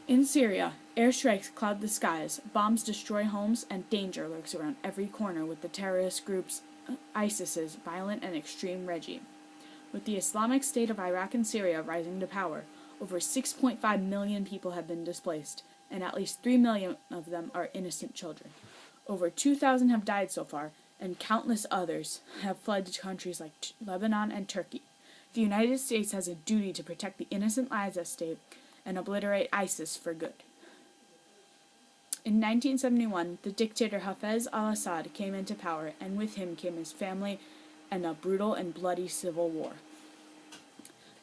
In Syria, airstrikes cloud the skies, bombs destroy homes, and danger lurks around every corner with the terrorist group's ISIS's violent and extreme regime. With the Islamic State of Iraq and Syria rising to power, over 6.5 million people have been displaced, and at least 3 million of them are innocent children. Over 2,000 have died so far, and countless others have fled to countries like Lebanon and Turkey. The United States has a duty to protect the innocent lives at stake and obliterate ISIS for good. In 1971, the dictator Hafez al-Assad came into power, and with him came his family and a brutal and bloody civil war.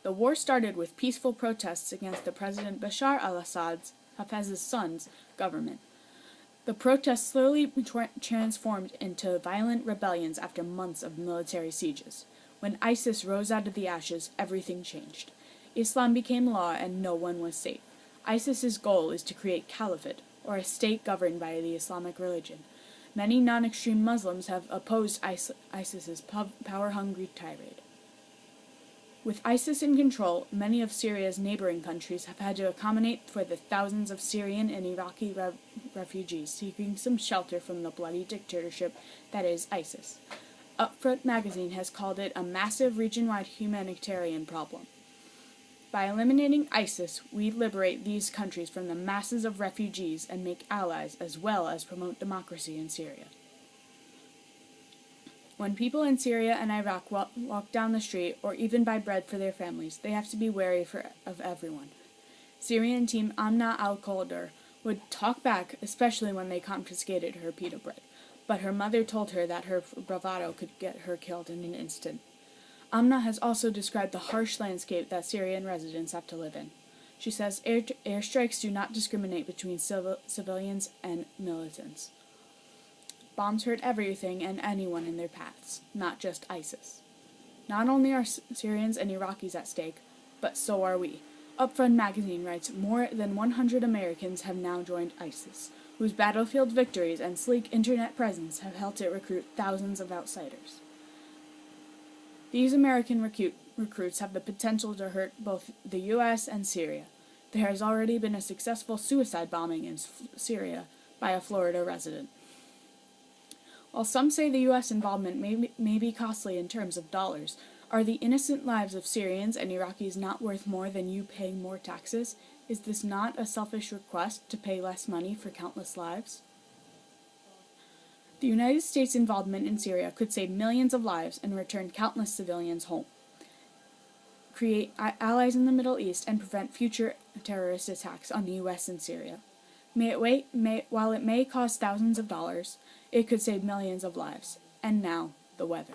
The war started with peaceful protests against the President Bashar al-Assad's, Hafez's son's, government. The protests slowly transformed into violent rebellions after months of military sieges. When ISIS rose out of the ashes, everything changed. Islam became law and no one was safe. ISIS's goal is to create caliphate, or a state governed by the Islamic religion. Many non-extreme Muslims have opposed ISIS's power-hungry tirade. With ISIS in control, many of Syria's neighboring countries have had to accommodate for the thousands of Syrian and Iraqi refugees seeking some shelter from the bloody dictatorship that is ISIS. Upfront magazine has called it a massive region-wide humanitarian problem. By eliminating ISIS, we liberate these countries from the masses of refugees and make allies as well as promote democracy in Syria. When people in Syria and Iraq walk down the street or even buy bread for their families, they have to be wary of everyone. Syrian team Amna al-Khalder would talk back, especially when they confiscated her pita bread, but her mother told her that her bravado could get her killed in an instant. Amna has also described the harsh landscape that Syrian residents have to live in. She says airstrikes do not discriminate between civilians and militants. Bombs hurt everything and anyone in their paths, not just ISIS. Not only are Syrians and Iraqis at stake, but so are we. Upfront magazine writes more than 100 Americans have now joined ISIS, whose battlefield victories and sleek internet presence have helped it recruit thousands of outsiders. These American recruits have the potential to hurt both the U.S. and Syria. There has already been a successful suicide bombing in Syria by a Florida resident. While some say the U.S. involvement may be costly in terms of dollars, are the innocent lives of Syrians and Iraqis not worth more than you paying more taxes? Is this not a selfish request to pay less money for countless lives? The United States' involvement in Syria could save millions of lives and return countless civilians home, create allies in the Middle East, and prevent future terrorist attacks on the U.S. and Syria. While it may cost thousands of dollars, it could save millions of lives. And now, the weather.